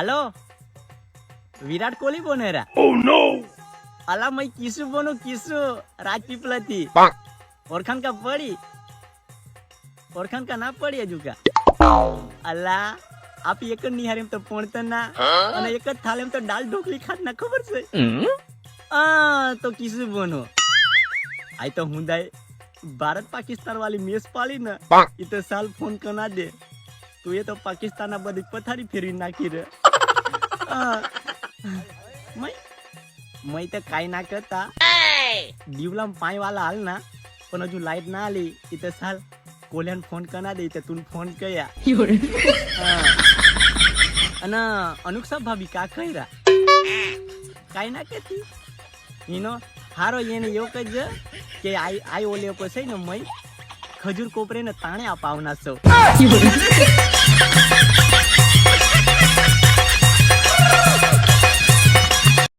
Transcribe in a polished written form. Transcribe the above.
હાલો વિરાટ કોહલી બોને રા અલા મય કિસુ બોનું કિસુ રાજપીપળાથી ઓળખાણ કા પડી ઓળખાણ કા ના પડી હજુ કા અલા આપ એક જ નિહાર એમ તો પોણતા ના અને એક જ થાળ એમ તો દાલ ઢોકળી ખાત ના ખબર છે તો કિસુ બોનો આઈ તો હું દાય भारत पाकिस्तान वाली मैच पाली ना ये तो साल फोन करना दे तू ये तो पाकिस्तान बड़ी पथारी फेरी नाखी रे मैं तो काई ना करता दीवला में पाई वाला हाल ना पण हजू लाइट ना आली ये तो साल कोलियन फोन करना दे तो तूने फोन किया अना अनुक्षा भाभी का कही रहा काई ना कहती इनो हारो येने यो कह કે આઈ ઓલે પછી ને મય ખજૂર કોપરે ને તાણે અપાવના છો